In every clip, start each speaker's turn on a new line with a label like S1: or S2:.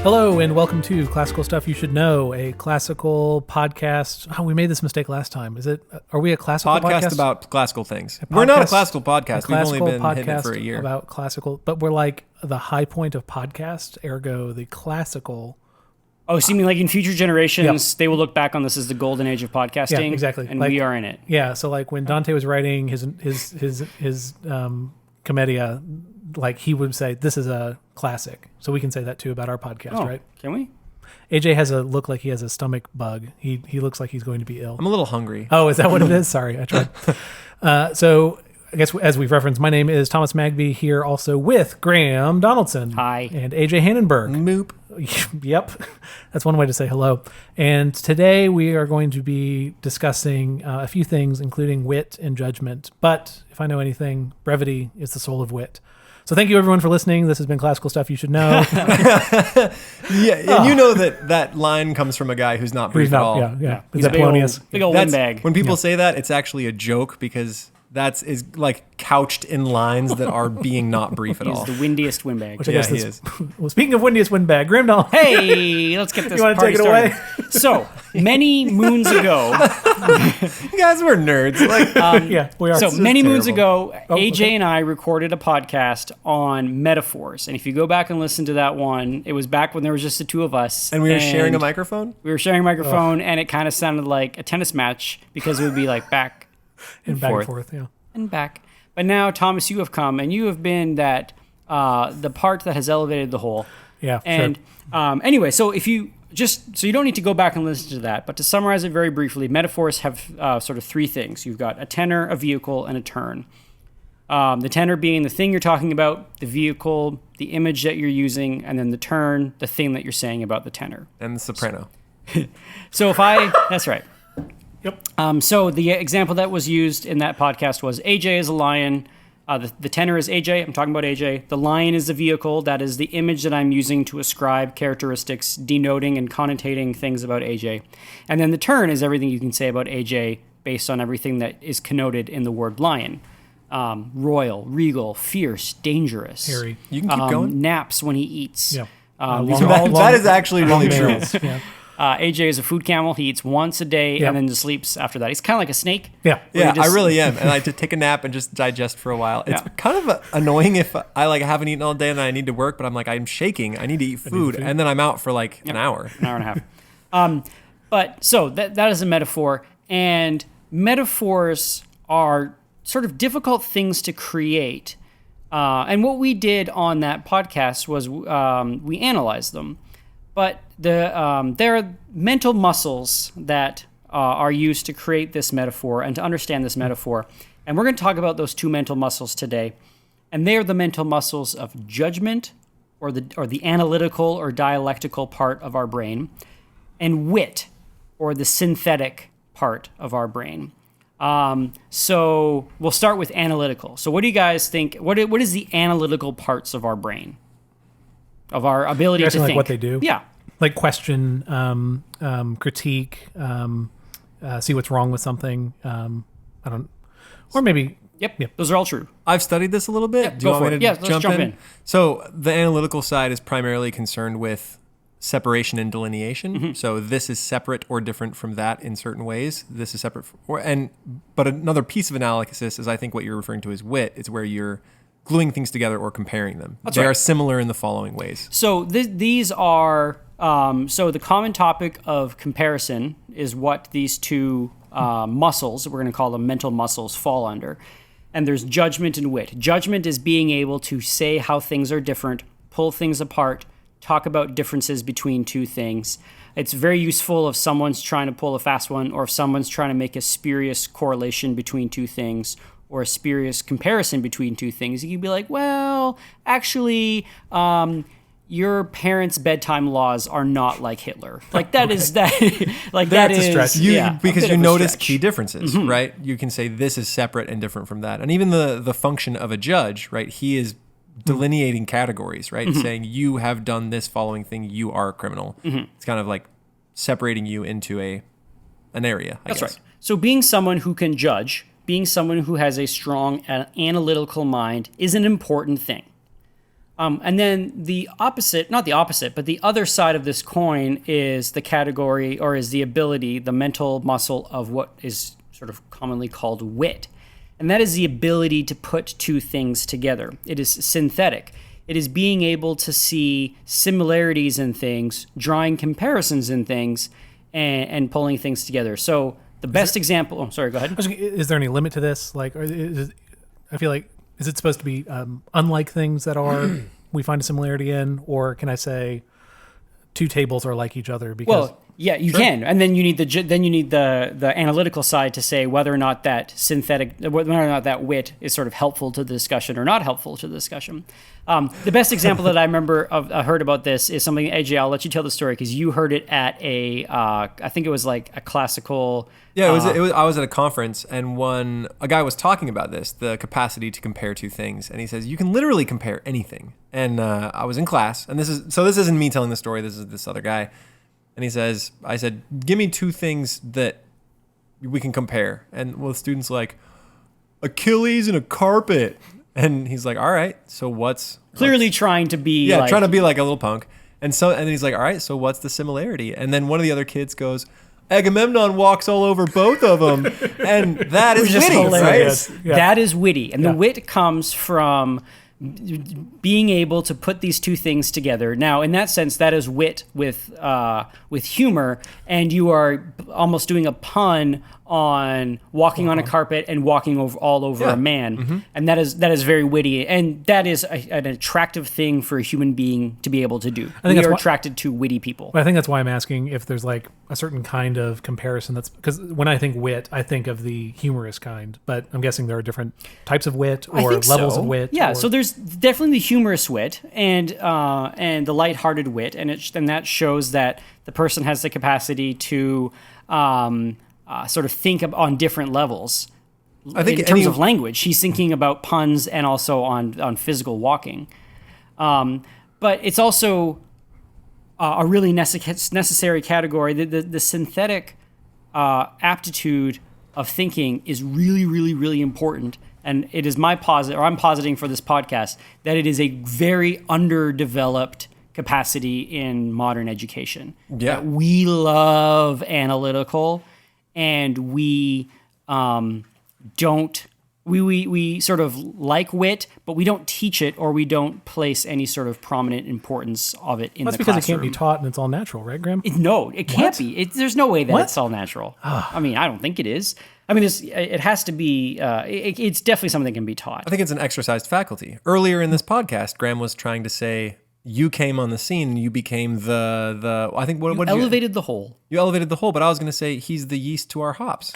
S1: Hello and welcome to Classical Stuff You Should Know, a classical podcast. Oh, we made this mistake last time. Are we a classical podcast?
S2: About classical things. We're not a classical podcast. We've only been hitting it for a year.
S1: About classical, but we're like the high point of podcast, ergo the classical.
S3: Oh, so you mean like in future generations, they will look back on this as the golden age of podcasting?
S1: Yeah, exactly.
S3: And we are in it.
S1: Yeah, so like when Dante was writing his Commedia, like he would say, this is a classic. So we can say that too about our podcast, right?
S3: Can we?
S1: AJ has a look like he has a stomach bug. He looks like he's going to be ill.
S2: I'm a little hungry.
S1: Oh, is that what it is? Sorry, I tried. So I guess as we've referenced, my name is Thomas Magby, here also with Graeme Donaldson.
S3: Hi.
S1: And AJ Hannenberg.
S2: Moop.
S1: Yep. That's one way to say hello. And today we are going to be discussing a few things, including wit and judgment. But if I know anything, brevity is the soul of wit. So thank you, everyone, for listening. This has been Classical Stuff You Should Know.
S2: Yeah, and you know that line comes from a guy who's not brief at all.
S1: Yeah. Is that Polonius?
S3: Big old windbag.
S2: When people say that, it's actually a joke because is like couched in lines that are being not brief at all.
S3: He's the windiest windbag.
S1: Which I guess he is. Well, speaking of windiest windbag, Graeme Donaldson.
S3: Hey, let's get this
S1: You want to
S3: party
S1: take it away?
S3: So, many moons ago...
S2: You guys were nerds.
S1: Yeah, we are.
S3: So, many moons
S2: terrible.
S3: ago, AJ and I recorded a podcast on metaphors. And if you go back and listen to that one, it was back when there was just the two of us.
S2: And we were sharing a microphone?
S3: We were sharing a microphone, and it kind of sounded like a tennis match because it would be like back
S1: and back and forth, yeah.
S3: And back. But now, Thomas, you have come, and you have been the part that has elevated the whole.
S1: Yeah,
S3: and,
S1: sure.
S3: Anyway, so if you so you don't need to go back and listen to that, but to summarize it very briefly, metaphors have sort of three things. You've got a tenor, a vehicle, and a turn. The tenor being the thing you're talking about, the vehicle, the image that you're using, and then the turn, the thing that you're saying about the tenor.
S2: And the soprano.
S3: So that's right.
S1: Yep.
S3: So the example that was used in that podcast was AJ is a lion. The tenor is AJ. I'm talking about AJ. The lion is the vehicle. That is the image that I'm using to ascribe characteristics, denoting and connotating things about AJ. And then the turn is everything you can say about AJ based on everything that is connoted in the word lion. Royal, regal, fierce, dangerous.
S1: Hairy.
S2: You can keep going.
S3: Naps when he eats.
S1: Yeah.
S3: These are all
S2: That is actually really true.
S1: Yeah.
S3: AJ is a food camel. He eats once a day and then just sleeps after that. He's kind of like a snake.
S1: Yeah.
S2: Yeah, I really am. And I just take a nap and just digest for a while. It's kind of annoying if I haven't eaten all day and I need to work, but I'm shaking. I need to eat food. And then I'm out for an hour.
S3: An hour and a half. But so that is a metaphor. And metaphors are sort of difficult things to create. And what we did on that podcast was we analyzed them. But there are mental muscles that are used to create this metaphor and to understand this metaphor. And we're going to talk about those two mental muscles today. And they are the mental muscles of judgment, or the analytical or dialectical part of our brain, and wit, or the synthetic part of our brain. So we'll start with analytical. So what do you guys think? What is the analytical parts of our brain? Of our ability to think.
S1: Like what they do?
S3: Yeah.
S1: Like question, critique, see what's wrong with something. Or maybe...
S3: Yep. Those are all true.
S2: I've studied this a little bit.
S3: Yeah,
S2: do you want me to
S3: let's jump in?
S2: So the analytical side is primarily concerned with separation and delineation. Mm-hmm. So this is separate or different from that in certain ways. This is separate. But another piece of analysis is, I think what you're referring to as wit. It's where you're gluing things together or comparing them. They are similar in the following ways.
S3: So these are... so the common topic of comparison is what these two muscles, we're going to call them mental muscles, fall under. And there's judgment and wit. Judgment is being able to say how things are different, pull things apart, talk about differences between two things. It's very useful if someone's trying to pull a fast one, or if someone's trying to make a spurious correlation between two things, or a spurious comparison between two things. You can be like, well, actually... your parents' bedtime laws are not like Hitler. Like that is that. Like
S1: that's
S3: that
S1: a stretch.
S2: Because you notice key differences, right? You can say this is separate and different from that, and even the function of a judge, right? He is delineating categories, right? Saying you have done this following thing, you are a criminal. It's kind of like separating you into an area. I guess.
S3: That's right. So being someone who can judge, being someone who has a strong analytical mind, is an important thing. And then the opposite, not the opposite, but the other side of this coin is the category or is the ability, the mental muscle of what is sort of commonly called wit. And that is the ability to put two things together. It is synthetic. It is being able to see similarities in things, drawing comparisons in things, and pulling things together. So the best example, oh, sorry, go ahead.
S1: Is there any limit to this? Like, I feel like, is it supposed to be unlike things that are we find a similarity in, or can I say two tables are like each other? Because
S3: yeah, you can, and then you need the analytical side to say whether or not that whether or not that wit is sort of helpful to the discussion or not helpful to the discussion. The best example that I remember heard about this is something. AJ, I'll let you tell the story because you heard it at I think it was like a classical.
S2: Yeah, it was. I was at a conference, and a guy was talking about this, the capacity to compare two things, and he says you can literally compare anything. And I was in class, and this isn't me telling the story. This is this other guy, and he says, I said, give me two things that we can compare, and the student's like, Achilles and a carpet, and he's like, all right, so what's
S3: clearly trying to be
S2: trying to be like a little punk, and then he's like, all right, so what's the similarity? And then one of the other kids goes, Agamemnon walks all over both of them, and that is
S3: just
S2: witty,
S3: hilarious.
S2: right?
S1: Yeah.
S3: That is witty, and the wit comes from being able to put these two things together. Now, in that sense, that is wit with humor, and you are almost doing a pun on walking on a carpet and walking all over a man, and that is very witty, and that is an attractive thing for a human being to be able to do. We are attracted to witty people.
S1: I think that's why I'm asking if there's like a certain kind of comparison. That's because when I think wit, I think of the humorous kind, but I'm guessing there are different types of wit or levels of wit.
S3: Yeah, so there's definitely the humorous wit and the lighthearted wit, and that shows that the person has the capacity to sort of think on different levels. I think in terms of language, he's thinking about puns and also on physical walking. But it's also a really necessary category. The synthetic aptitude of thinking is really, really, really important. And it is I'm positing for this podcast that it is a very underdeveloped capacity in modern education.
S2: Yeah.
S3: We love analytical, and we we sort of like wit, but we don't teach it, or we don't place any sort of prominent importance of it in the classroom.
S1: That's because it can't be taught and it's all natural, right, Graeme?
S3: No, it can't be. There's no way that it's all natural. I mean, I don't think it is. I mean, it has to be. It's definitely something that can be taught.
S2: I think it's an exercised faculty. Earlier in this podcast, Graeme was trying to say you came on the scene and you became the. I think what
S3: you elevated the whole.
S2: You elevated the whole, but I was going to say he's the yeast to our hops.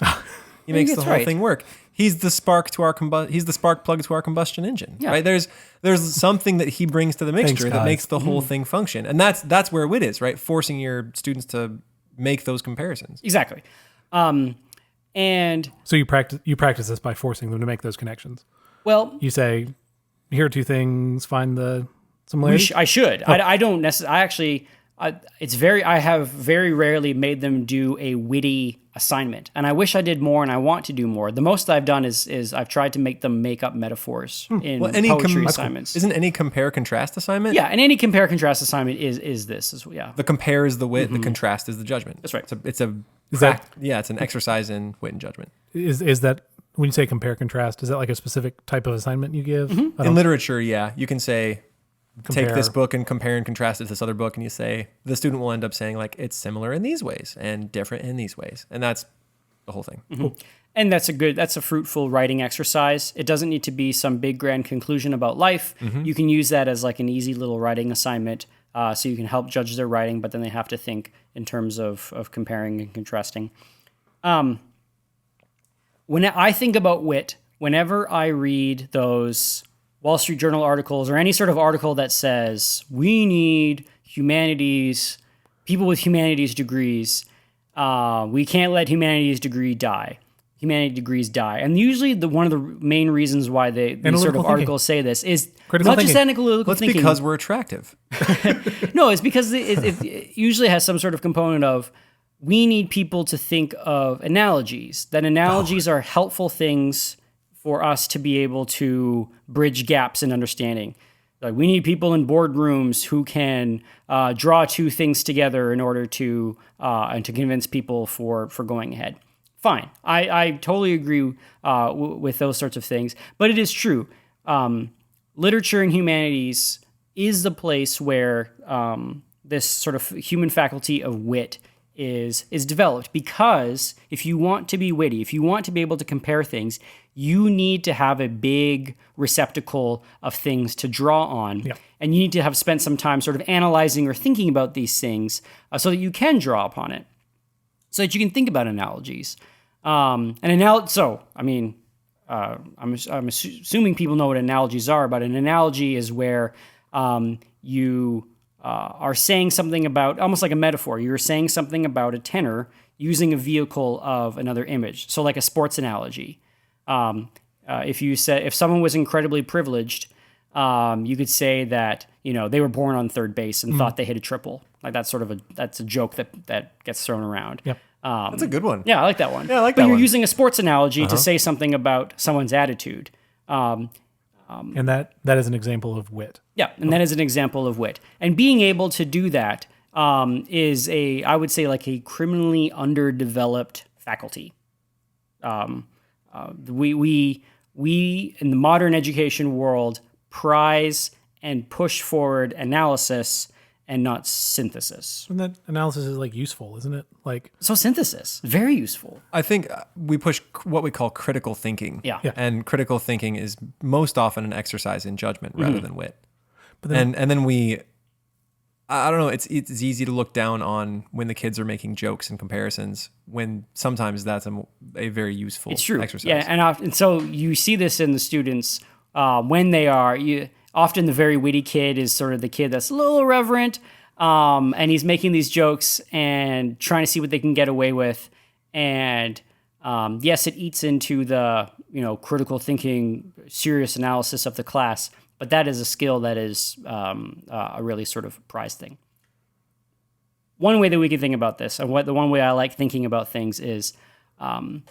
S2: He makes the whole thing work. He's the spark to our He's the spark plug to our combustion engine. Yeah. Right? There's something that he brings to the mixture that makes the whole thing function, and that's where wit is, right? Forcing your students to make those comparisons.
S3: Exactly. And
S1: so you practice this by forcing them to make those connections.
S3: Well,
S1: you say, here are two things, find the similarity.
S3: I should. Oh. I don't necessarily. I actually. I have very rarely made them do a witty assignment, and I wish I did more, and I want to do more. The most I've done is I've tried to make them make up metaphors in poetry assignments.
S2: Isn't any compare contrast assignment?
S3: Yeah, and any compare contrast assignment is this as well. Yeah.
S2: The compare is the wit, the contrast is the judgment.
S3: That's right.
S2: It's an exercise in wit and judgment.
S1: Is that when you say compare contrast? Is that like a specific type of assignment you give?
S2: In literature, yeah, you can say. Take this book and compare and contrast it to this other book, and you say the student will end up saying like it's similar in these ways and different in these ways, and that's the whole thing.
S3: Mm-hmm. And that's a fruitful writing exercise. It doesn't need to be some big grand conclusion about life. You can use that as like an easy little writing assignment, so you can help judge their writing, but then they have to think in terms of comparing and contrasting. When I think about wit, whenever I read those Wall Street Journal articles or any sort of article that says we need people with humanities degrees, we can't let humanities degrees die. And usually one of the main reasons why these sort of articles say this is not just analytical thinking.
S2: That's because we're attractive.
S3: No, it's because it usually has some sort of component of we need people to think of analogies, that analogies are helpful things for us to be able to bridge gaps in understanding. Like we need people in boardrooms who can draw two things together in order to and to convince people for going ahead. Fine, I totally agree with those sorts of things. But it is true. Literature and humanities is the place where this sort of human faculty of wit is developed, because if you want to be witty, if you want to be able to compare things, you need to have a big receptacle of things to draw on.
S1: Yeah.
S3: And you need to have spent some time sort of analyzing or thinking about these things so that you can draw upon it, so that you can think about analogies. I'm assuming people know what analogies are, but an analogy is where you are saying something about, almost like a metaphor. You're saying something about a tenor using a vehicle of another image. So like a sports analogy. If someone was incredibly privileged, you could say that, they were born on third base and thought they hit a triple. Like that's a joke that gets thrown around.
S1: Yep.
S2: That's a good one.
S3: Yeah, I like that one.
S2: Yeah, I like
S3: but
S2: that
S3: you're
S2: one.
S3: using a sports analogy to say something about someone's attitude.
S1: And that is an example of wit.
S3: Yeah, and that is an example of wit. And being able to do that is I would say, like a criminally underdeveloped faculty. We in the modern education world prize and push forward analysis and not synthesis.
S1: And that analysis is like useful, isn't it? Like,
S3: So synthesis, very useful.
S2: I think we push what we call critical thinking.
S3: Yeah.
S2: And critical thinking is most often an exercise in judgment rather than wit.
S1: but then
S2: And then I don't know, it's easy to look down on when the kids are making jokes and comparisons, when sometimes that's a very useful
S3: It's true.
S2: exercise.
S3: Yeah, and so you see this in the students when they are, often the very witty kid is sort of the kid that's a little irreverent, and he's making these jokes and trying to see what they can get away with. And yes, it eats into the critical thinking, serious analysis of the class, but that is a skill that is a really sort of prized thing. One way that we can think about this, and the one way I like thinking about things is, or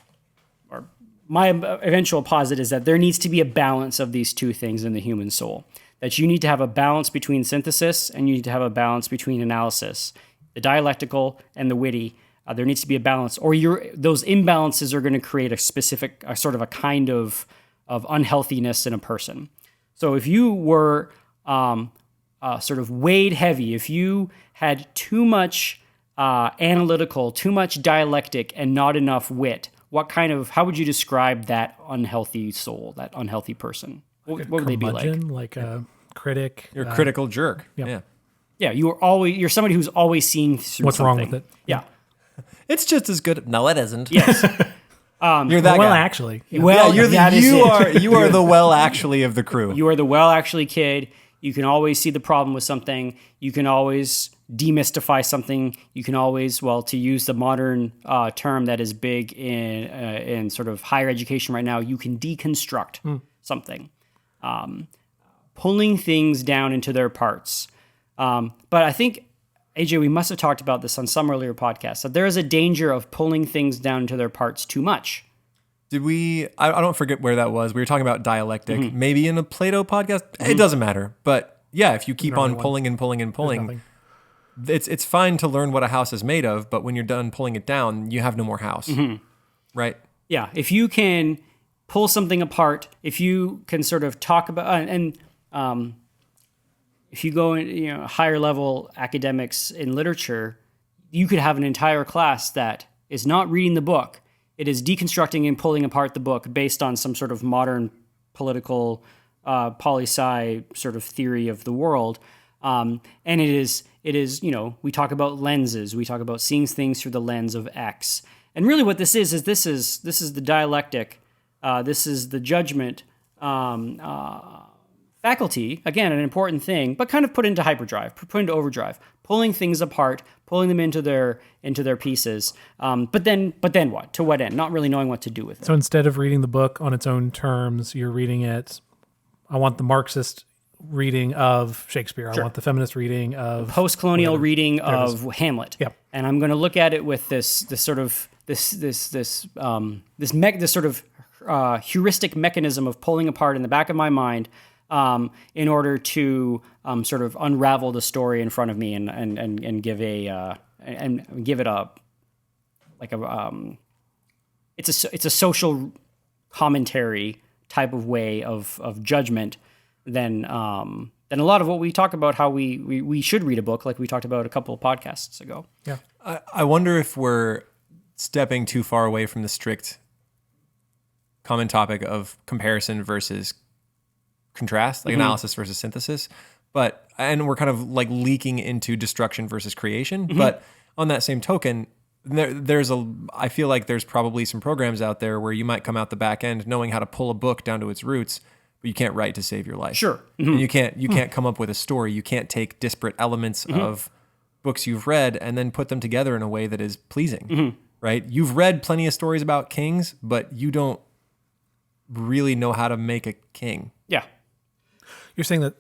S3: my eventual posit is that there needs to be a balance of these two things in the human soul. That you need to have a balance between synthesis and you need to have a balance between analysis. The dialectical and the witty, there needs to be a balance, or those imbalances are going to create a sort of a kind of unhealthiness in a person. So if you were sort of weighed heavy, if you had too much analytical, too much dialectic, and not enough wit, how would you describe that unhealthy soul, that unhealthy person? What would they be like?
S1: Like a critic.
S2: You're a critical jerk.
S1: Yep.
S2: Yeah.
S3: Yeah, you're somebody who's always seeing through
S1: What's
S3: something.
S1: wrong with it?
S3: Yeah.
S2: It's just as good. No, it isn't.
S3: Yes.
S2: You're that
S1: Well,
S2: guy.
S1: actually.
S3: Well,
S2: You're
S3: that is it.
S2: you are the well actually of the crew.
S3: You are the well actually kid. You can always see the problem with something. You can always demystify something. You can always, to use the modern term that is big in sort of higher education right now, you can deconstruct something. Pulling things down into their parts. But I think, AJ, we must have talked about this on some earlier podcasts, that there is a danger of pulling things down into their parts too much.
S2: Did we? I don't forget where that was. We were talking about dialectic, maybe in a Plato podcast. It doesn't matter. But yeah, if you keep on pulling and pulling and pulling, it's fine to learn what a house is made of. But when you're done pulling it down, you have no more house, right?
S3: Yeah, if you can pull something apart, if you can sort of talk about if you go in, higher level academics in literature, you could have an entire class that is not reading the book. It is deconstructing and pulling apart the book based on some sort of modern political poli-sci sort of theory of the world. And it is, we talk about lenses. We talk about seeing things through the lens of X. And really what this is the dialectic. This is the judgment faculty, again, an important thing, but kind of put into hyperdrive, put into overdrive, pulling things apart, pulling them into their pieces. But then what? To what end? Not really knowing what to do with it.
S1: So instead of reading the book on its own terms, you're reading it. I want the Marxist reading of Shakespeare.
S3: Sure.
S1: I want the feminist reading of
S3: Post-colonial reading of Hamlet.
S1: Yep.
S3: And I'm going to look at it with this sort of heuristic mechanism of pulling apart in the back of my mind in order to sort of unravel the story in front of me and give it a like a it's a social commentary type of way of judgment than a lot of what we talk about how we should read a book, like we talked about a couple of podcasts ago.
S1: Yeah.
S2: I wonder if we're stepping too far away from the strict common topic of comparison versus contrast, like analysis versus synthesis. And we're kind of like leaking into destruction versus creation. But on that same token, I feel like there's probably some programs out there where you might come out the back end knowing how to pull a book down to its roots, but you can't write to save your life.
S3: Sure.
S2: And you can't come up with a story. You can't take disparate elements of books you've read and then put them together in a way that is pleasing, right? You've read plenty of stories about kings, but you don't really know how to make a king.
S3: Yeah.
S1: You're saying that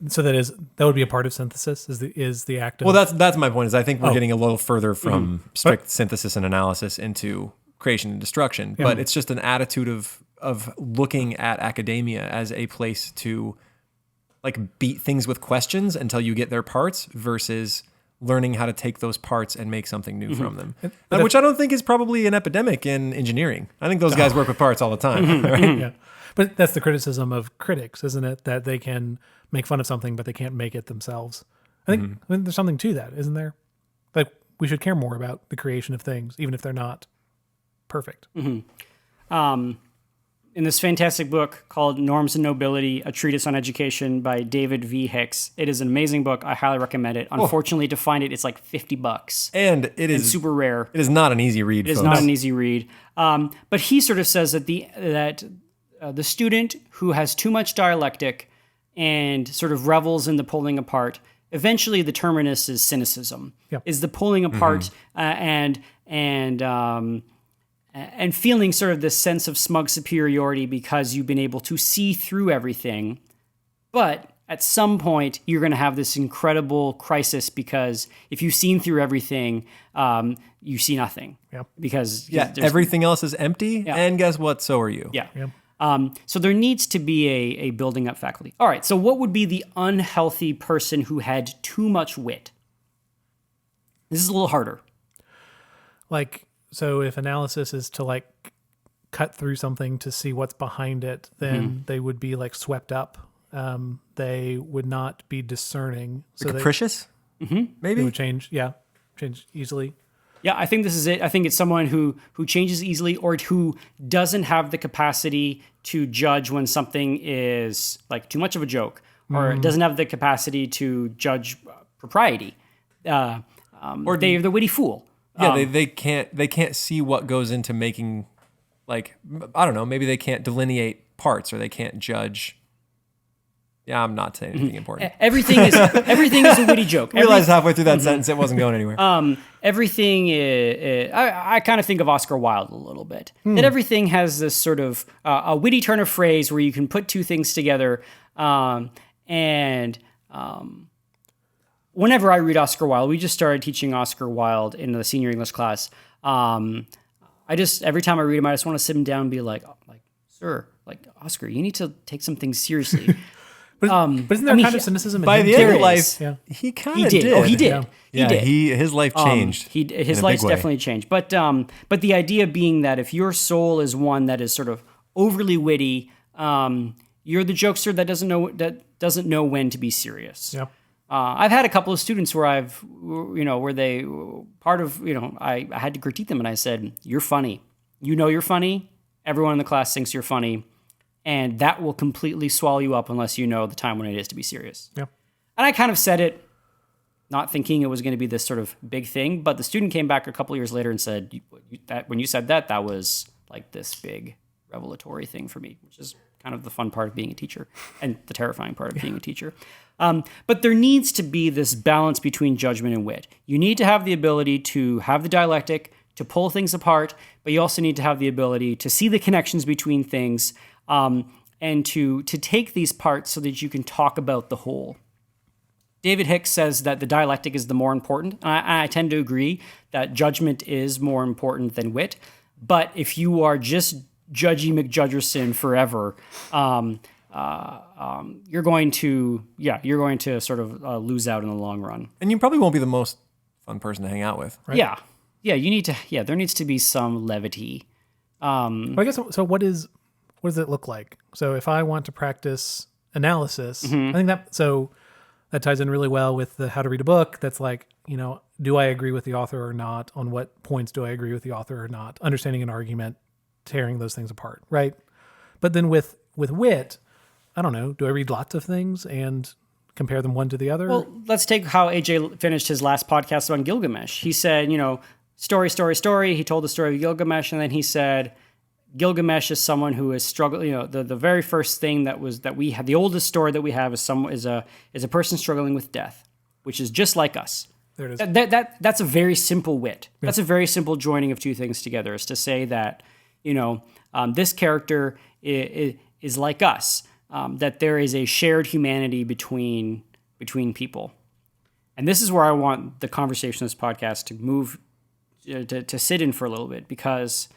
S1: would be a part of synthesis is the act of...
S2: Well, that's my point. Is I think we're getting a little further from strict synthesis and analysis into creation and destruction. Yeah. But it's just an attitude of looking at academia as a place to like beat things with questions until you get their parts versus learning how to take those parts and make something new from them. Which I don't think is probably an epidemic in engineering. I think those guys work with parts all the time. Right?
S1: Yeah. But that's the criticism of critics, isn't it? That they can make fun of something, but they can't make it themselves. I think there's something to that, isn't there? Like we should care more about the creation of things, even if they're not perfect.
S3: In this fantastic book called Norms and Nobility, A Treatise on Education by David V. Hicks. It is an amazing book. I highly recommend it. Unfortunately, to find it, it's like $50.
S2: And it's
S3: super rare.
S2: It is not an easy read,
S3: It is not an easy read. But he sort of says that the student who has too much dialectic and sort of revels in the pulling apart, eventually the terminus is cynicism, is the pulling apart and feeling sort of this sense of smug superiority because you've been able to see through everything. But at some point, you're going to have this incredible crisis because if you've seen through everything, you see nothing.
S1: Yeah.
S3: Because
S2: everything else is empty, and guess what? So are you.
S3: Yeah. So there needs to be a building up faculty. All right, so what would be the unhealthy person who had too much wit? This is a little harder.
S1: So if analysis is to like cut through something to see what's behind it, then they would be like swept up. They would not be discerning. So
S2: capricious? Maybe?
S1: They would change easily.
S3: Yeah, I think this is it. I think it's someone who changes easily or who doesn't have the capacity to judge when something is like too much of a joke or doesn't have the capacity to judge propriety. Or they're the witty fool.
S2: Yeah, they can't see what goes into making, like, I don't know, maybe they can't delineate parts or they can't judge. Yeah, I'm not saying anything important.
S3: Everything is a witty joke.
S2: I realized halfway through that sentence it wasn't going anywhere.
S3: Everything is, I kind of think of Oscar Wilde a little bit. That everything has this sort of a witty turn of phrase where you can put two things together. Whenever I read Oscar Wilde, we just started teaching Oscar Wilde in the senior English class. Every time I read him, I just want to sit him down and be like, sir, like Oscar, you need to take some things seriously.
S1: But isn't there kind of cynicism in
S2: by
S1: him?
S2: the end of
S3: There
S2: life?
S1: Yeah.
S2: He kind of did.
S3: Oh, he did.
S2: Yeah.
S3: He did.
S2: His life changed.
S3: His life's definitely changed. But the idea being that if your soul is one that is sort of overly witty, you're the jokester that doesn't know when to be serious.
S1: Yeah.
S3: I've had a couple of students where I had to critique them and I said, "You're funny. You know you're funny. Everyone in the class thinks you're funny." And that will completely swallow you up unless you know the time when it is to be serious.
S1: Yeah.
S3: And I kind of said it, not thinking it was going to be this sort of big thing, but the student came back a couple of years later and said, when you said that was like this big revelatory thing for me, which is kind of the fun part of being a teacher and the terrifying part of being a teacher. But there needs to be this balance between judgment and wit. You need to have the ability to have the dialectic, to pull things apart, but you also need to have the ability to see the connections between things, and to take these parts so that you can talk about the whole. David Hicks says that the dialectic is the more important. And I tend to agree that judgment is more important than wit. But if you are just judgy McJudgerson forever, you're going to sort of lose out in the long run.
S2: And you probably won't be the most fun person to hang out with.
S1: Right?
S3: There needs to be some levity.
S1: Well, I guess so. What does it look like? So if I want to practice analysis, I think that ties in really well with the how to read a book. That's like, do I agree with the author or not? On what points do I agree with the author or not? Understanding an argument, tearing those things apart, right? But then with wit, I don't know. Do I read lots of things and compare them one to the other?
S3: Well, let's take how AJ finished his last podcast on Gilgamesh. He said, story, story, story. He told the story of Gilgamesh, and then he said, Gilgamesh is someone who is struggling. The very first thing that we have, the oldest story that we have is a person struggling with death, which is just like us.
S1: There it
S3: is. That's a very simple wit. Yeah. That's a very simple joining of two things together. Is to say that this character is like us. That there is a shared humanity between people, and this is where I want the conversation of this podcast to move to sit in for a little bit, because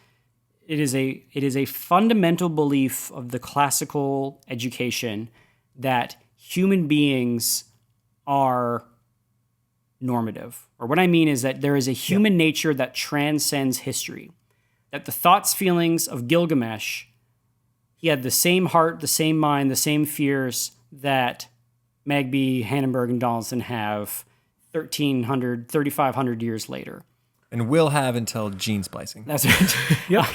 S3: it is a fundamental belief of the classical education that human beings are normative. Or what I mean is that there is a human nature that transcends history. That the thoughts, feelings of Gilgamesh, he had the same heart, the same mind, the same fears that Magby, Hannenberg, and Donaldson have 3,500 years later.
S2: And will have until gene splicing.
S3: That's right.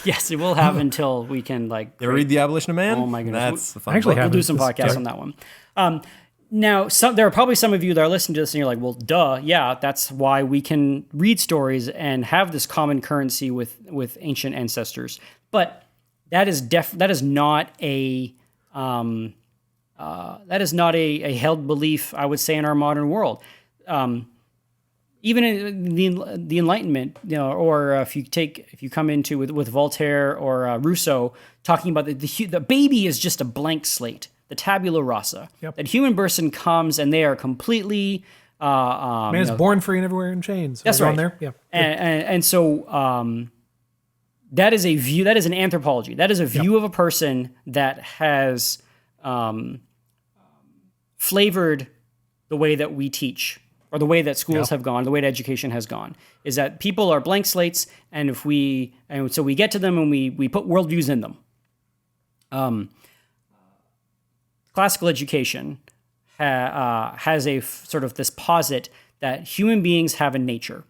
S3: Yes, it will have until we can
S2: You ever read The Abolition of Man?
S3: Oh my goodness.
S2: That's the fun
S1: Actually,
S2: book.
S3: We'll do some podcasts on that one. Now, there are probably some of you that are listening to this and you're like, well, duh, yeah, that's why we can read stories and have this common currency with ancient ancestors. But that is not a held belief, I would say, in our modern world. Even in the Enlightenment, or if you come into with Voltaire or Rousseau talking about the baby is just a blank slate, the tabula rasa.
S1: Yep.
S3: That human person comes and they are completely
S1: man is born free and everywhere in chains.
S3: That's right.
S1: On there, yeah.
S3: And so that is a view. That is an anthropology. That is a view of a person that has flavored the way that we teach, or the way that schools have gone, the way that education has gone, is that people are blank slates, and so we get to them and we put worldviews in them. Classical education has a sort of this posit that human beings have a nature,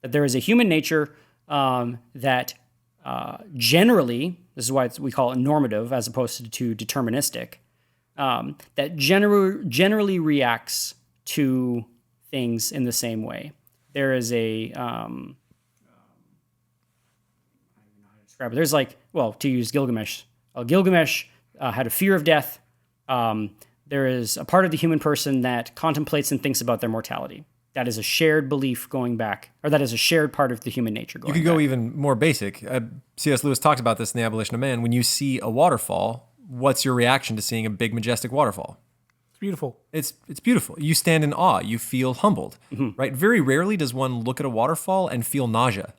S3: that there is a human nature that generally, this is why we call it normative as opposed to deterministic, that generally reacts to things in the same way. There is there's to use Gilgamesh. Gilgamesh had a fear of death. There is a part of the human person that contemplates and thinks about their mortality. That is a shared belief going back, or that is a shared part of the human nature going back.
S2: You could go even more basic. C.S. Lewis talked about this in The Abolition of Man. When you see a waterfall, what's your reaction to seeing a big, majestic waterfall?
S1: Beautiful.
S2: It's beautiful. You stand in awe. You feel humbled, right? Very rarely does one look at a waterfall and feel nausea,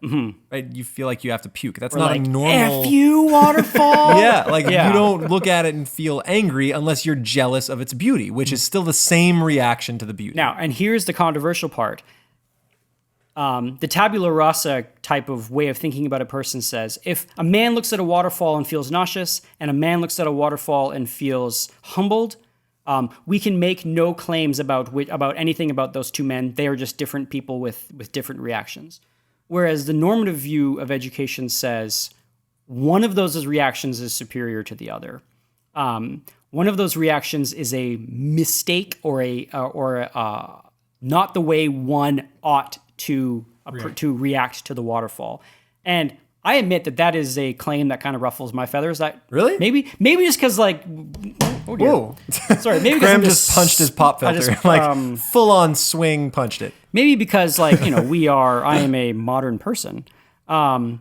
S2: right? You feel like you have to puke. That's not a normal.
S3: F you, waterfall.
S2: You don't look at it and feel angry unless you're jealous of its beauty, which is still the same reaction to the beauty.
S3: Now, and here's the controversial part. The tabula rasa type of way of thinking about a person says, if a man looks at a waterfall and feels nauseous, and a man looks at a waterfall and feels humbled, we can make no claims about anything about those two men. They are just different people with different reactions. Whereas the normative view of education says one of those reactions is superior to the other. One of those reactions is a mistake or not the way one ought to react to the waterfall. And I admit that is a claim that kind of ruffles my feathers.
S2: Really?
S3: Maybe just because oh dear.
S2: Whoa!
S3: Sorry, maybe
S2: Graham just punched his pop filter, full on swing punched it.
S3: Maybe because I am a modern person, but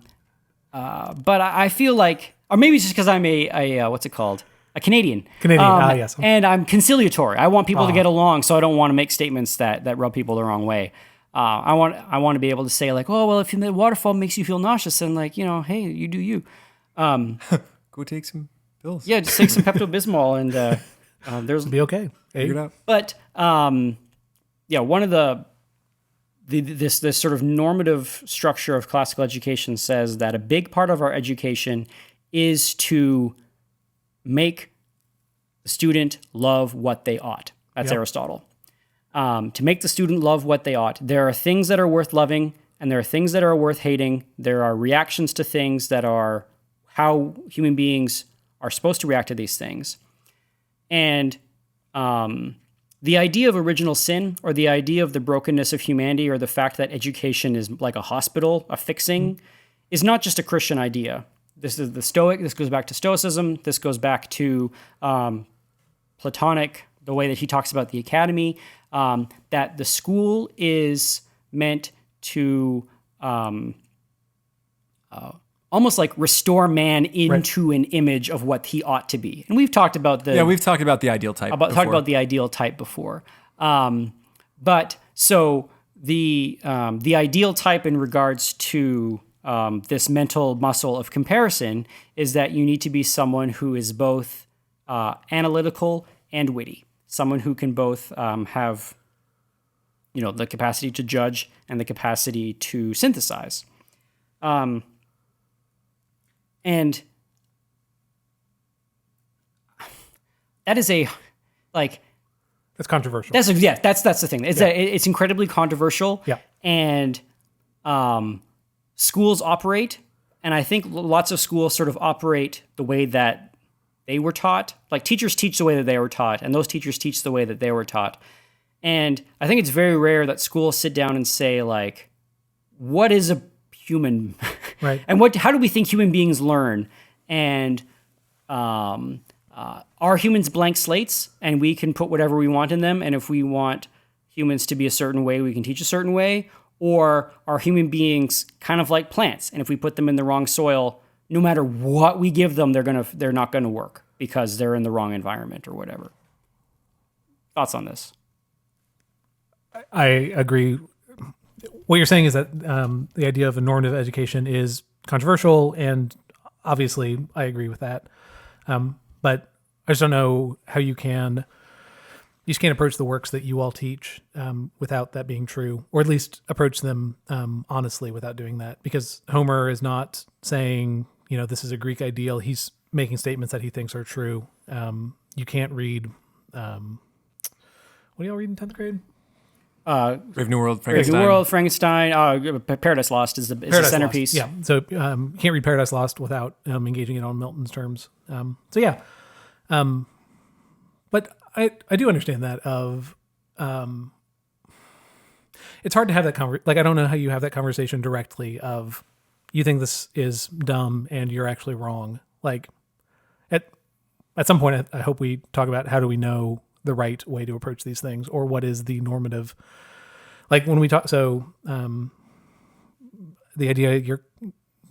S3: I feel like, or maybe it's just because I'm a what's it called? A Canadian.
S1: Yes.
S3: And I'm conciliatory. I want people to get along, so I don't want to make statements that rub people the wrong way. I want to be able to say if the waterfall makes you feel nauseous, then hey, you do you.
S2: Go take some pills.
S3: Yeah, just take some Pepto-Bismol and there's
S1: Be okay.
S2: Figure it out.
S3: But one of this sort of normative structure of classical education says that a big part of our education is to make the student love what they ought. That's Aristotle. To make the student love what they ought. There are things that are worth loving, and there are things that are worth hating. There are reactions to things that are how human beings are supposed to react to these things. And the idea of original sin, or the idea of the brokenness of humanity, or the fact that education is like a hospital, a fixing, is not just a Christian idea. This is the Stoic. This goes back to Stoicism. This goes back to Platonic, the way that he talks about the academy, that the school is meant to almost like restore man into an image of what he ought to be. And we've talked about the
S2: ideal type.
S3: Talked about the ideal type before. But so the ideal type in regards to this mental muscle of comparison is that you need to be someone who is both analytical and witty, someone who can both have the capacity to judge and the capacity to synthesize. And that is
S1: that's controversial.
S3: That's the thing. It's incredibly controversial.
S1: Yeah.
S3: And schools operate, and I think lots of schools sort of operate the way that they were taught. Like teachers teach the way that they were taught, and those teachers teach the way that they were taught. And I think it's very rare that schools sit down and say, like, what is a human?
S1: Right.
S3: And how do we think human beings learn? And are humans blank slates, and we can put whatever we want in them? And if we want humans to be a certain way, we can teach a certain way? Or are human beings kind of like plants, and if we put them in the wrong soil, no matter what we give them, they're not gonna work because they're in the wrong environment or whatever? Thoughts on this?
S1: I agree. What you're saying is that the idea of a normative education is controversial, and obviously I agree with that. But I just don't know how you just can't approach the works that you all teach without that being true, or at least approach them honestly without doing that. Because Homer is not saying, this is a Greek ideal. He's making statements that he thinks are true. You can't read, what do y'all read in 10th grade?
S2: Brave New World,
S3: Frankenstein. Paradise Lost is the centerpiece.
S1: Lost. Yeah, so you can't read Paradise Lost without engaging it on Milton's terms. But I do understand that it's hard to have that I don't know how you have that conversation directly of, you think this is dumb and you're actually wrong. Like at some point, I hope we talk about how do we know the right way to approach these things, or what is the normative. Like when we talk, so the idea you're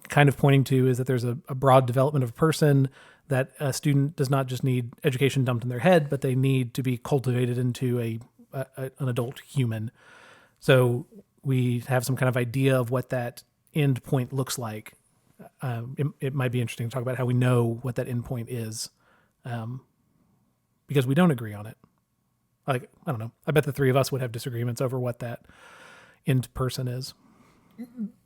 S1: kind of pointing to is that there's a broad development of a person, that a student does not just need education dumped in their head, but they need to be cultivated into an adult human. So we have some kind of idea of what that end point looks like. It might be interesting to talk about how we know what that end point is, because we don't agree on it. Like, I don't know. I bet the three of us would have disagreements over what that end person is.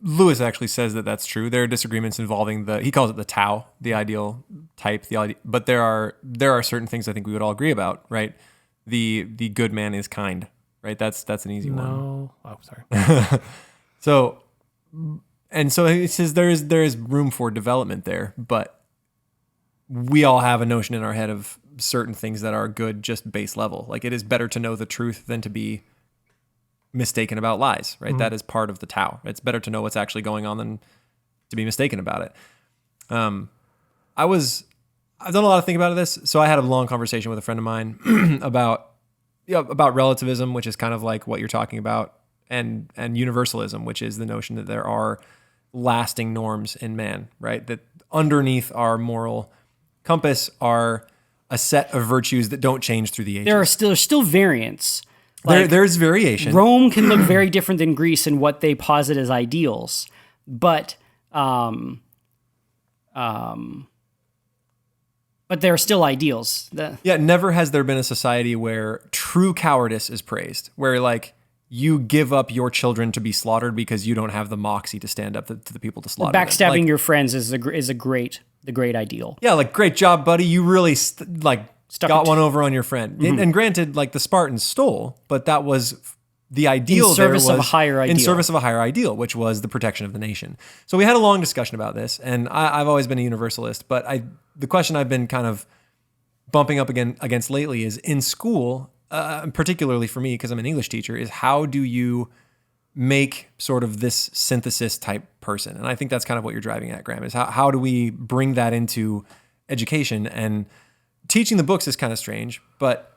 S2: Lewis actually says that that's true. There are disagreements involving he calls it the Tao, the ideal type, but there are certain things I think we would all agree about, right? The good man is kind, right? That's an easy one.
S1: No. Oh, sorry.
S2: So he says there is room for development there, but we all have a notion in our head of certain things that are good just base level. Like, it is better to know the truth than to be mistaken about lies, right? Mm-hmm. That is part of the Tao. It's better to know what's actually going on than to be mistaken about it. I've done a lot of thinking about this. So I had a long conversation with a friend of mine about relativism, which is kind of like what you're talking about, and universalism, which is the notion that there are lasting norms in man, right? That underneath our moral compass are a set of virtues that don't change through the ages.
S3: There's still variance.
S2: There's variation.
S3: Rome can look very different than Greece in what they posit as ideals, but But there are still ideals.
S2: Yeah, never has there been a society where true cowardice is praised, where like you give up your children to be slaughtered because you don't have the moxie to stand up to the people to slaughter them.
S3: Backstabbing
S2: Like,
S3: your friends is the great ideal.
S2: yeah, like great job, buddy. You really got
S3: it.
S2: one over on your friend. And granted, like the Spartans stole, but that was the ideal.
S3: In service
S2: there
S3: of
S2: was
S3: a higher ideal.
S2: In service of a higher ideal, which was the protection of the nation. So we had a long discussion about this, and I've always been a universalist, but the question I've been kind of bumping up against lately is in school, particularly for me, because I'm an English teacher, is how do you make sort of this synthesis type person? And I think that's kind of what you're driving at, Graeme, is how do we bring that into education? And teaching the books is kind of strange, but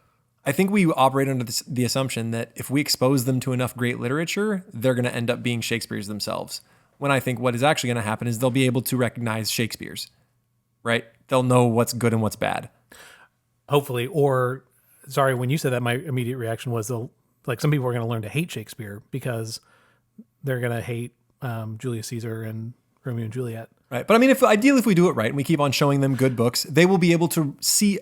S2: I think we operate under the assumption that if we expose them to enough great literature, they're going to end up being Shakespeare's themselves. When I think what is actually going to happen is they'll be able to recognize Shakespeare's, right? They'll know what's good and what's bad.
S1: Hopefully. Or, sorry, when you said that, my immediate reaction was like some people are going to learn to hate Shakespeare because they're going to hate Julius Caesar and Romeo and Juliet.
S2: Right. But I mean, ideally, if we do it right and we keep on showing them good books, they will be able to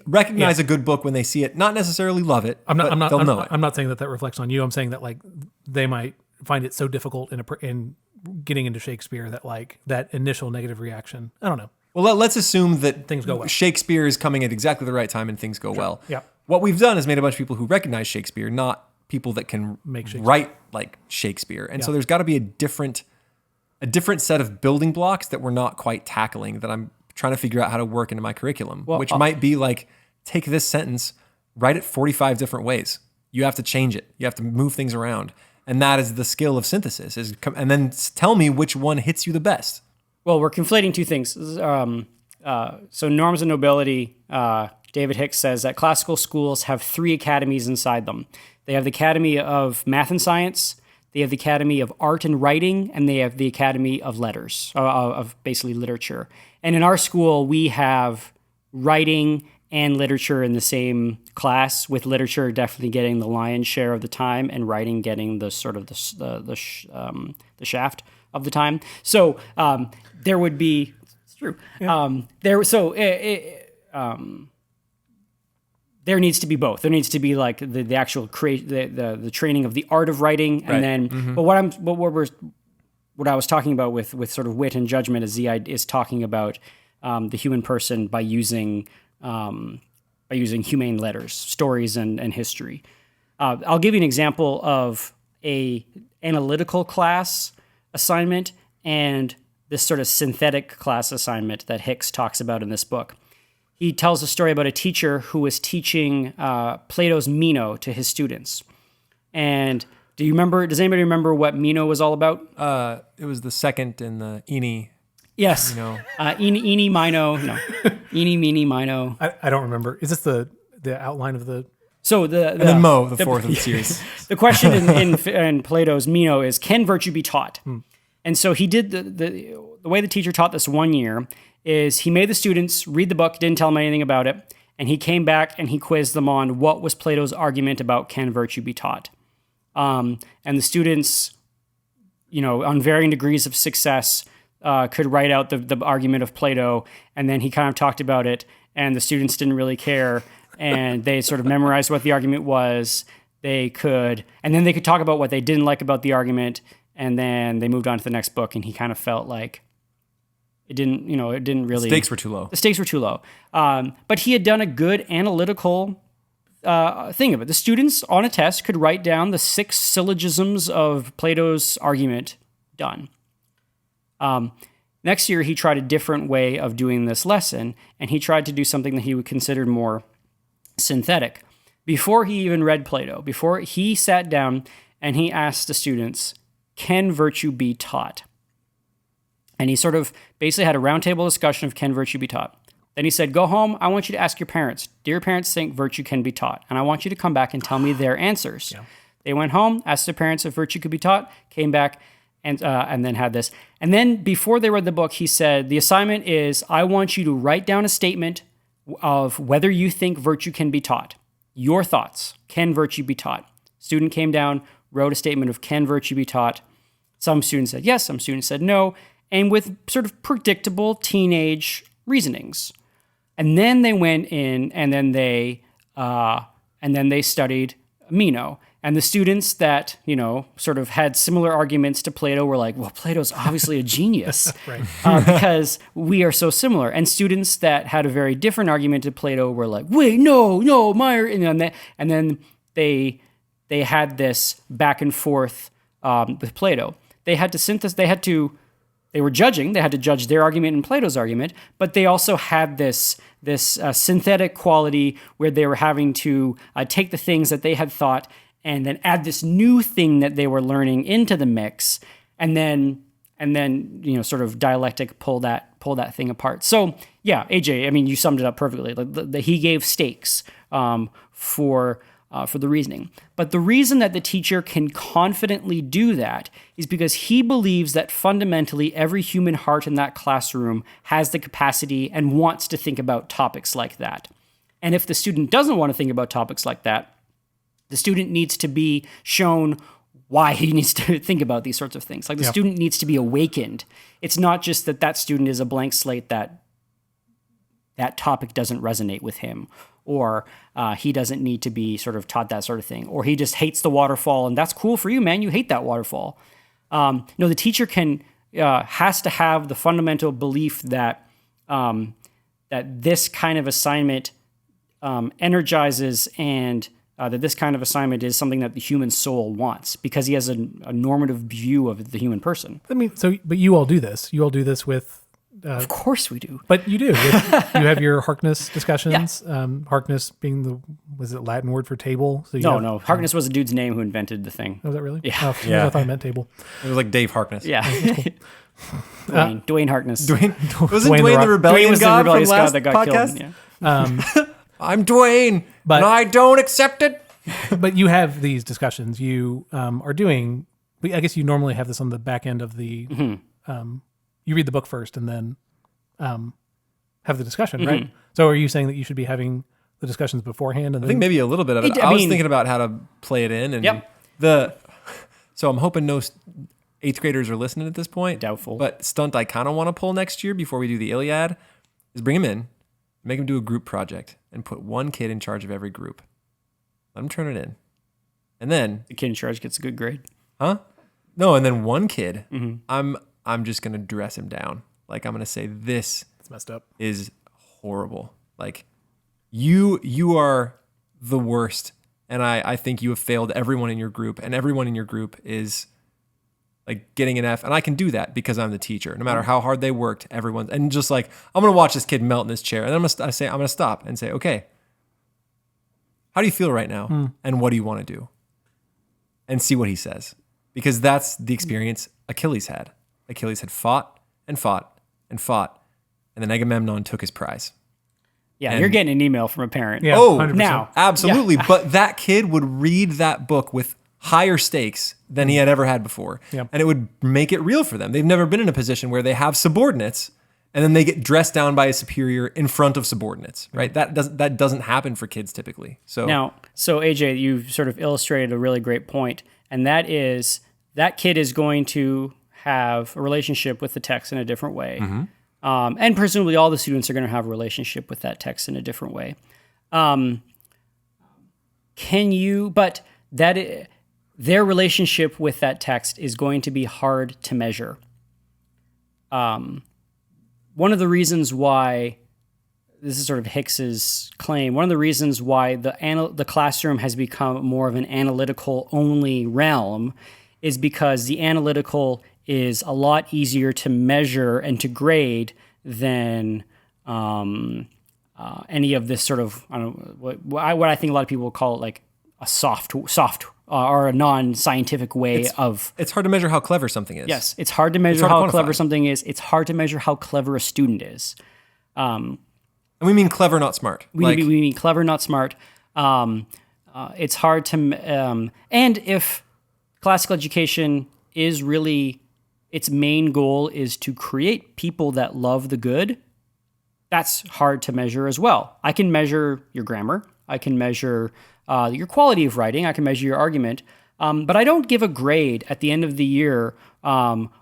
S2: recognize a good book when they see it, not necessarily love it, but they'll know it.
S1: I'm not saying that reflects on you. I'm saying that like they might find it so difficult in getting into Shakespeare that like that initial negative reaction. I don't know.
S2: Well, let's assume that
S1: things go well.
S2: Shakespeare is coming at exactly the right time and things go well.
S1: Yeah.
S2: What we've done is made a bunch of people who recognize Shakespeare, not people that can write like Shakespeare. And so there's got to be a different set of building blocks that we're not quite tackling, that I'm trying to figure out how to work into my curriculum, which might be like, take this sentence, write it 45 different ways. You have to change it. You have to move things around. And that is the skill of synthesis, and then tell me which one hits you the best.
S3: Well, we're conflating two things. So Norms and Nobility, David Hicks says that classical schools have 3 academies inside them. They have the Academy of Math and Science, they have the Academy of Art and Writing, and they have the Academy of Letters, of basically literature. And in our school, we have writing and literature in the same class, with literature definitely getting the lion's share of the time and writing getting the sort of the shaft of the time. So there would be, it's true. Yeah. There needs to be both. There needs to be like the actual the training of the art of writing, and then. But what I was talking about with sort of wit and judgment is talking about the human person by using humane letters, stories, and history. I'll give you an example of a analytical class assignment and this sort of synthetic class assignment that Hicks talks about in this book. He tells a story about a teacher who was teaching Plato's Meno to his students. And does anybody remember what Meno was all about?
S2: It was the second in the Eni.
S3: Yes. Eni, Mino. No. Eni, Meeny, Mino.
S1: I don't remember. Is this the outline of the...
S3: So
S2: and then Mo, the fourth of the series.
S3: The question in Plato's Meno is, can virtue be taught? And so he did the way the teacher taught this one year is he made the students read the book, didn't tell them anything about it, and he came back and he quizzed them on what was Plato's argument about can virtue be taught. And the students, on varying degrees of success, could write out the argument of Plato, and then he kind of talked about it, and the students didn't really care, and they sort of memorized what the argument was. And then they could talk about what they didn't like about the argument, and then they moved on to the next book, and he kind of felt like it didn't really...
S2: The stakes were too low.
S3: The stakes were too low. But he had done a good analytical thing of it. The students on a test could write down the 6 syllogisms of Plato's argument. Done. Next year, he tried a different way of doing this lesson, and he tried to do something that he would consider more synthetic. Before he even read Plato, before he sat down and he asked the students, can virtue be taught? And he sort of basically had a roundtable discussion of can virtue be taught. Then he said, go home, I want you to ask your parents. Do your parents think virtue can be taught? And I want you to come back and tell me their answers. Yeah. They went home, asked their parents if virtue could be taught, came back, and then had this. And then before they read the book, he said, the assignment is, I want you to write down a statement of whether you think virtue can be taught. Your thoughts. Can virtue be taught? Student came down, wrote a statement of can virtue be taught. Some students said yes, some students said no, and with sort of predictable teenage reasonings. And then they went in and then they studied Meno. And the students that, sort of had similar arguments to Plato were like, well, Plato's obviously a genius because we are so similar. And students that had a very different argument to Plato were like, wait, no, Meyer. And then they had this back and forth with Plato. They had to synthesize, they were judging, they had to judge their argument and Plato's argument, but they also had this synthetic quality where they were having to take the things that they had thought and then add this new thing that they were learning into the mix, and then sort of dialectic pull that thing apart. So yeah, AJ, I mean, you summed it up perfectly. He gave stakes for the reasoning. But the reason that the teacher can confidently do that is because he believes that fundamentally every human heart in that classroom has the capacity and wants to think about topics like that. And if the student doesn't want to think about topics like that, the student needs to be shown why he needs to think about these sorts of things. Like the student needs to be awakened. It's not just that student is a blank slate that topic doesn't resonate with him, or he doesn't need to be sort of taught that sort of thing, or he just hates the waterfall, and that's cool for you, man. You hate that waterfall. The teacher has to have the fundamental belief that this kind of assignment energizes and that this kind of assignment is something that the human soul wants because he has a normative view of the human person.
S1: I mean, but you all do this. You all do this with...
S3: of course we do.
S1: But you do. You have your Harkness discussions. Yeah. Harkness being was it Latin word for table? So
S3: no. Harkness was a dude's name who invented the thing.
S1: Was that really?
S3: Yeah.
S1: Oh, yeah. I thought it meant table.
S2: It was like Dave Harkness.
S3: Yeah. Dwayne Harkness.
S2: Wasn't Dwayne the rebellion
S3: was
S2: god
S3: the rebellious
S2: from
S3: god
S2: last
S3: that got
S2: podcast?
S3: killed. Yeah.
S2: I'm Dwayne, but I don't accept it.
S1: But you have these discussions. You are doing... I guess you normally have this on the back end of the... Mm-hmm. You read the book first and then... have the discussion, right? So are you saying that you should be having the discussions beforehand? And
S2: I think maybe a little bit of it. I was thinking about how to play it in. And so I'm hoping no 8th graders are listening at this point.
S3: Doubtful.
S2: But stunt I kind of want to pull next year before we do the Iliad is bring them in, make them do a group project, and put one kid in charge of every group. Let them turn it in. And then...
S3: the kid in charge gets a good grade.
S2: Huh? No, and then one kid, I'm just going to dress him down. Like, I'm going to say, this
S1: it's messed up.
S2: Is horrible. Like, you are the worst. And I think you have failed everyone in your group. And everyone in your group is, like, getting an F. And I can do that because I'm the teacher. No matter how hard they worked, everyone... And just like, I'm going to watch this kid melt in his chair. And then I'm going to stop and say, okay, how do you feel right now? And what do you want to do? And see what he says. Because that's the experience Achilles had. Achilles had fought and fought and fought, and then Agamemnon took his prize.
S3: Yeah, and you're getting an email from a parent.
S1: Yeah,
S2: oh,
S1: 100%.
S3: Now.
S2: Absolutely. Yeah. But that kid would read that book with higher stakes than he had ever had before.
S1: Yep.
S2: And it would make it real for them. They've never been in a position where they have subordinates, and then they get dressed down by a superior in front of subordinates, right? That doesn't happen for kids typically. So
S3: AJ, you've sort of illustrated a really great point, and that is that kid is going to have a relationship with the text in a different way. And presumably all the students are going to have a relationship with that text in a different way. Their relationship with that text is going to be hard to measure. One of the reasons why, this is sort of Hicks's claim, one of the reasons why the classroom has become more of an analytical only realm is because the analytical is a lot easier to measure and to grade than any of this sort of, I don't know, what I think a lot of people will call it like a soft or a non-scientific way of...
S2: It's hard to measure how clever something is.
S3: Yes, it's hard to measure how clever something is. It's hard to measure how clever a student is.
S2: And we mean clever, not smart.
S3: We mean clever, not smart. It's hard to... and if classical education is really... its main goal is to create people that love the good, that's hard to measure as well. I can measure your grammar. I can measure your quality of writing. I can measure your argument. But I don't give a grade at the end of the year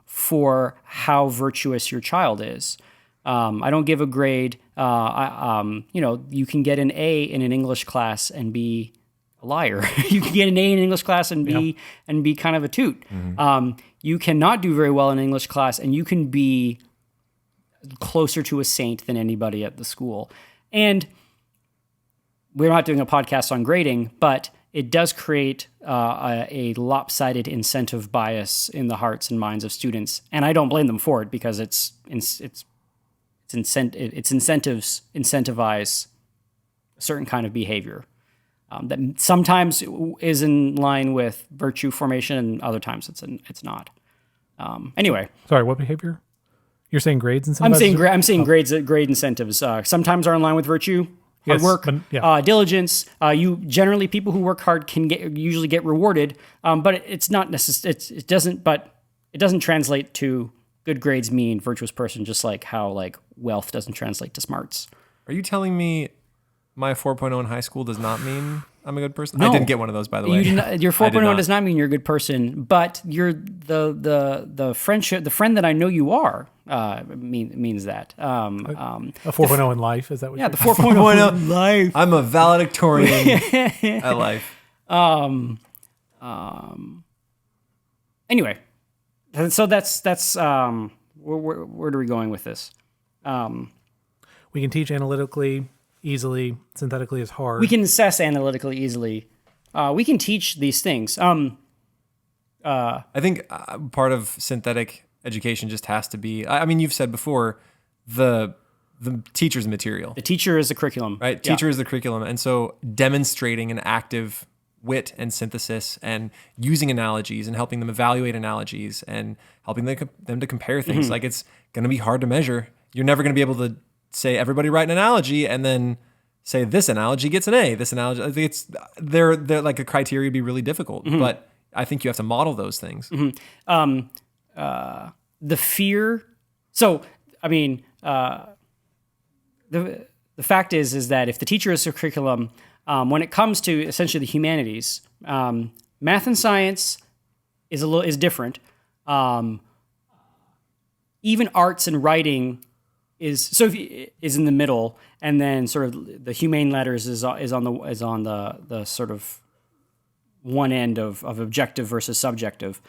S3: for how virtuous your child is. I don't give a grade You can get an A in an English class and be a liar. You can get an A in an English class and be kind of a toot. You cannot do very well in English class, and you can be closer to a saint than anybody at the school. And we're not doing a podcast on grading, but it does create a lopsided incentive bias in the hearts and minds of students, and I don't blame them for it because incentives incentivize a certain kind of behavior that sometimes is in line with virtue formation, and other times it's not. Anyway,
S1: sorry, what behavior? You're saying grades incentives?
S3: I'm saying grade incentives sometimes are in line with virtue. Hard work, diligence. People who work hard can usually get rewarded, but it's not necessary. It doesn't translate to good grades mean virtuous person, just like how wealth doesn't translate to smarts.
S2: Are you telling me my 4.0 in high school does not mean I'm a good person?
S3: No.
S2: I didn't get one of those, by the way.
S3: Your 4.0 does not mean you're a good person, but you're the friend that I know you are. Means that.
S1: A 4.0 in life, is that what?
S3: Yeah, the 4.0 in life.
S2: I'm a valedictorian at life.
S3: Anyway, so that's where are we going with this?
S1: We can teach analytically easily. Synthetically is hard.
S3: We can assess analytically easily. We can teach these things.
S2: I think part of synthetic education just has to be, I mean, you've said before, the teacher's material.
S3: The teacher is the curriculum.
S2: Right? Teacher is the curriculum. And so demonstrating an active wit and synthesis and using analogies and helping them evaluate analogies and helping them to compare things. Like, it's going to be hard to measure. You're never going to be able to say, everybody write an analogy and then say this analogy gets an A. This analogy, I think they're like a criteria would be really difficult, but I think you have to model those things.
S3: The fear. So, I mean, the fact is that if the teacher is a curriculum, when it comes to essentially the humanities, math and science is different. Even arts and writing is in the middle, and then sort of the humane letters is on the sort of one end of objective versus subjective.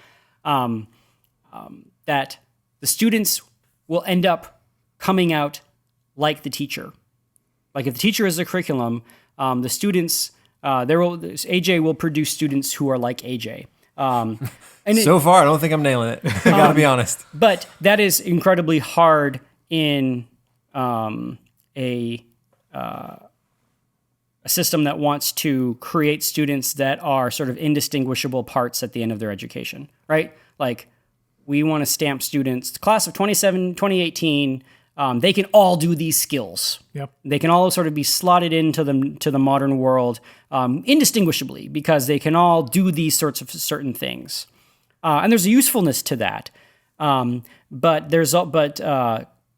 S3: That the students will end up coming out like the teacher. Like, if the teacher is a curriculum, the students AJ will produce students who are like AJ.
S2: So far, I don't think I'm nailing it. I gotta be honest.
S3: But that is incredibly hard in a system that wants to create students that are sort of indistinguishable parts at the end of their education, right? Like, we want to stamp students, the class of 2018, they can all do these skills.
S1: Yep.
S3: They can all sort of be slotted into the modern world indistinguishably, because they can all do these sorts of certain things. And there's a usefulness to that. But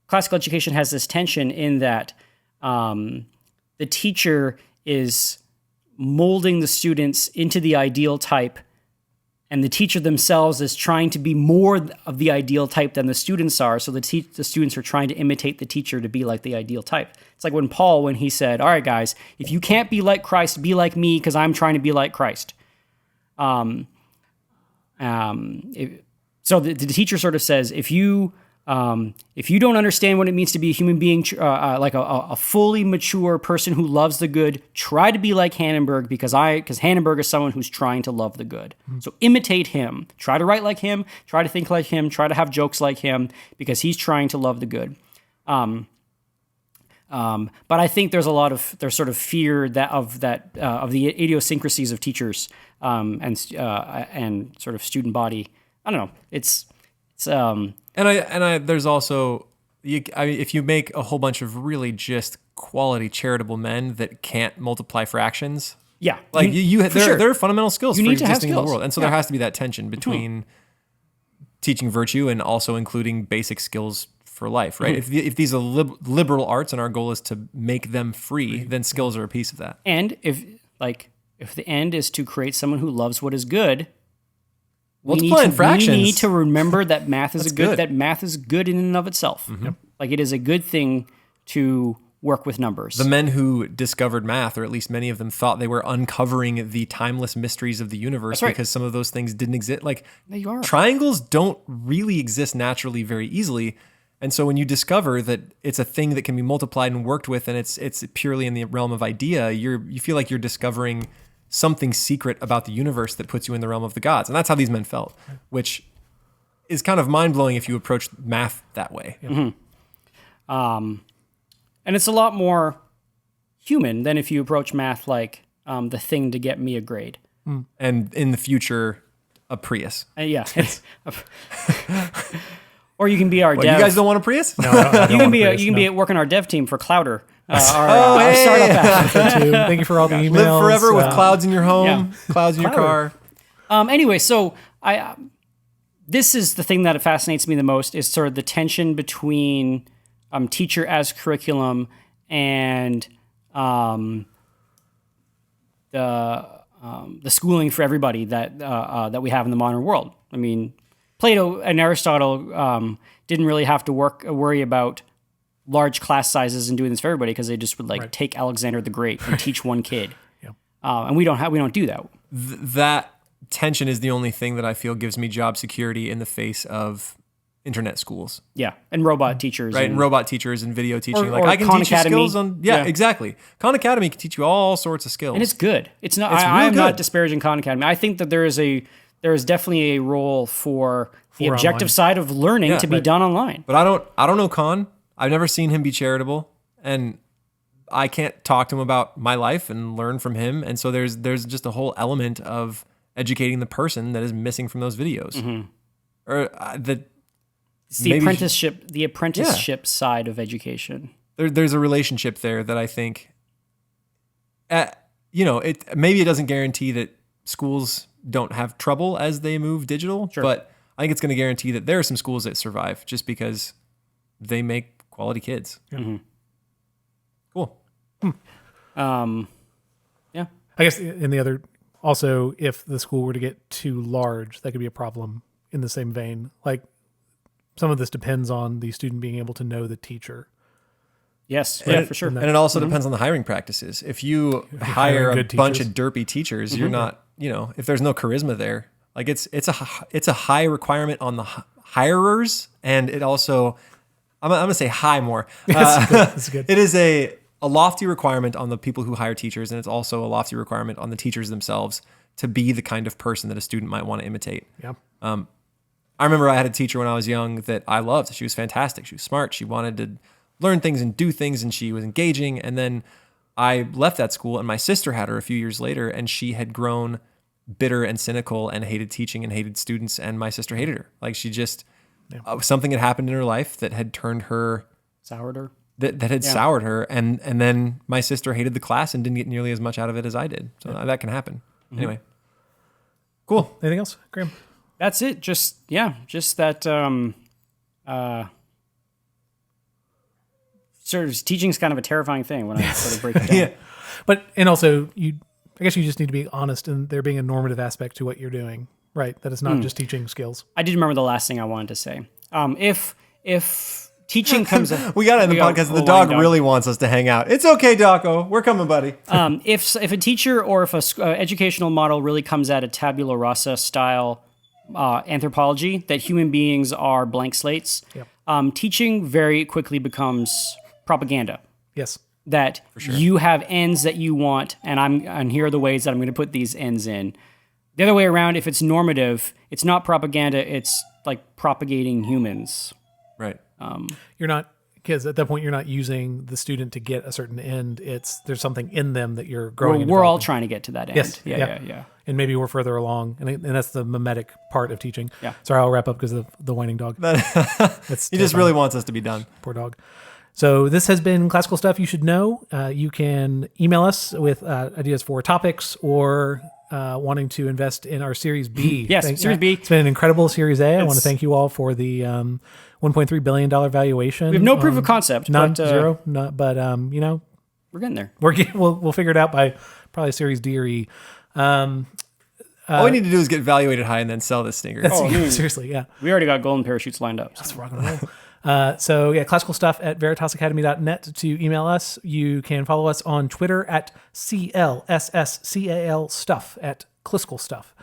S3: classical education has this tension in that the teacher is molding the students into the ideal type, and the teacher themselves is trying to be more of the ideal type than the students are. So the students are trying to imitate the teacher to be like the ideal type. It's like when he said, all right, guys, if you can't be like Christ, be like me, because I'm trying to be like Christ. So the teacher sort of says, if you don't understand what it means to be a human being, like a fully mature person who loves the good, try to be like Hannenberg, because Hannenberg is someone who's trying to love the good. So imitate him. Try to write like him. Try to think like him. Try to have jokes like him, because he's trying to love the good. But I think there's sort of fear of the idiosyncrasies of teachers and sort of student body. I don't know. It's
S2: there's also, if you make a whole bunch of really just quality charitable men that can't multiply fractions,
S3: yeah,
S2: like there are fundamental skills for existing in the
S3: skills.
S2: world, and so there has to be that tension between teaching virtue and also including basic skills for life, right? If these are liberal arts and our goal is to make them free, then skills are a piece of that.
S3: And if the end is to create someone who loves what is good.
S2: Multiplying fractions.
S3: We need to remember that math is
S2: good.
S3: That math is good in and of itself.
S1: Yep.
S3: Like, it is a good thing to work with numbers.
S2: The men who discovered math, or at least many of them, thought they were uncovering the timeless mysteries of the universe because some of those things didn't exist. Like triangles don't really exist naturally very easily. And so when you discover that it's a thing that can be multiplied and worked with, and it's purely in the realm of idea, you feel like you're discovering something secret about the universe that puts you in the realm of the gods. And that's how these men felt, which is kind of mind-blowing if you approach math that way.
S3: And it's a lot more human than if you approach math like the thing to get me a grade.
S2: And in the future, a Prius.
S3: Yeah. Or you can be our
S2: What,
S3: dev.
S2: you guys don't want a Prius?
S1: No, I don't want a Prius,
S3: you can
S1: no.
S3: be working our dev team for Clouder. Our
S2: hey.
S3: startup app.
S1: Thank you for all the emails.
S2: Live forever with clouds in your home, clouds in your
S1: Clouder.
S2: car.
S3: Anyway, so this is the thing that fascinates me the most is sort of the tension between teacher as curriculum and the schooling for everybody that we have in the modern world. I mean, Plato and Aristotle didn't really have to worry about large class sizes and doing this for everybody because they just would take Alexander the Great and teach one kid. And we don't do that.
S2: That tension is the only thing that I feel gives me job security in the face of internet schools.
S3: Yeah, and robot teachers.
S2: Right, and robot teachers and video teaching.
S3: Or
S2: I can
S3: Khan
S2: teach
S3: Academy.
S2: you skills on... Yeah, exactly. Khan Academy can teach you all sorts of skills.
S3: And it's good. It's not.
S2: It's
S3: I
S2: real
S3: am not
S2: good.
S3: disparaging Khan Academy. I think that there is definitely a role for the objective
S1: online.
S3: side of learning to be done online.
S2: But I don't know Khan. I've never seen him be charitable, and I can't talk to him about my life and learn from him. And so there's just a whole element of educating the person that is missing from those videos. Or
S3: It's the apprenticeship side of education.
S2: There's a relationship there that I think, maybe it doesn't guarantee that schools don't have trouble as they move digital, but I think it's going to guarantee that there are some schools that survive just because they make quality kids. Cool.
S3: Yeah.
S1: I guess in the other, also, if the school were to get too large, that could be a problem in the same vein. Like some of this depends on the student being able to know the teacher.
S3: Yes, for sure.
S2: And it also depends on the hiring practices. If you hire a bunch of derpy teachers, you're not, if there's no charisma there, like it's a high requirement on the hirers, and it also, I'm going to say high more.
S1: That's good.
S2: It is a lofty requirement on the people who hire teachers, and it's also a lofty requirement on the teachers themselves to be the kind of person that a student might want to imitate.
S1: Yeah.
S2: I remember I had a teacher when I was young that I loved. She was fantastic. She was smart. She wanted to learn things and do things, and she was engaging. And then I left that school, and my sister had her a few years later, and she had grown bitter and cynical and hated teaching and hated students, and my sister hated her. Like she just, something had happened in her life that had turned her...
S3: Soured her.
S2: That had soured her, and then my sister hated the class and didn't get nearly as much out of it as I did. So that can happen. Anyway. Cool.
S1: Anything else, Graeme?
S3: That's it. Just that sort of teaching is kind of a terrifying thing when I sort of break it down.
S1: But, and also I guess you just need to be honest in there being a normative aspect to what you're doing, right? That it's not just teaching skills.
S3: I did remember the last thing I wanted to say. If teaching comes up,
S2: We got it in the podcast. The dog really wants us to hang out. It's okay, Docko. We're coming, buddy.
S3: If a teacher or if a educational model really comes at a tabula rasa style anthropology, that human beings are blank slates, teaching very quickly becomes propaganda.
S1: Yes.
S3: That you have ends that you want, and here are the ways that I'm going to put these ends in. The other way around, if it's normative, it's not propaganda, it's like propagating humans.
S2: Right.
S1: You're not, because at that point you're not using the student to get a certain end. There's something in them that you're growing.
S3: We're all trying to get to that end.
S1: Yes.
S3: Yeah.
S1: And maybe we're further along, and that's the mimetic part of teaching.
S3: Yeah.
S1: Sorry, I'll wrap up because of the whining dog.
S2: He just really wants us to be done.
S1: Poor dog. So this has been Classical Stuff You Should Know. You can email us with ideas for topics or wanting to invest in our Series B.
S3: Yes, Series B.
S1: It's been an incredible Series A. I want to thank you all for the $1.3 billion valuation.
S3: We have no proof of concept.
S1: Not
S3: but,
S1: zero. But
S3: we're getting there.
S1: We'll figure it out by probably Series D or E.
S2: All we need to do is get valuated high and then sell this stinger.
S1: Seriously, yeah.
S3: We already got golden parachutes lined up.
S1: That's rock and roll. So yeah, classicalstuff@veritasacademy.net to email us. You can follow us on Twitter at CLSSCAL stuff at Cliscal stuff.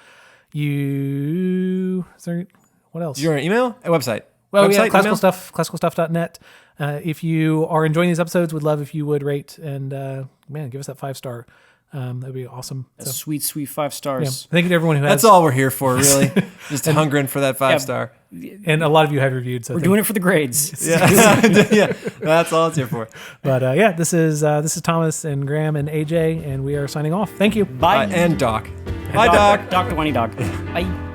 S1: What else?
S2: Your email? A website.
S1: Well,
S2: website,
S1: yeah, classicalstuff.net. If you are enjoying these episodes, would love if you would rate and give us that 5-star. That'd be awesome.
S3: So, sweet 5 stars.
S1: Yeah. Thank you to everyone who has.
S2: That's all we're here for, really. Just hungering for that 5-star.
S1: And a lot of you have reviewed. So
S3: we're doing it for the grades.
S2: Yeah, that's all it's here for.
S1: But this is Thomas and Graeme and AJ, and we are signing off. Thank you.
S3: Bye.
S2: And Doc. Bye, Doc.
S3: Dr. Whiny Dog. Bye.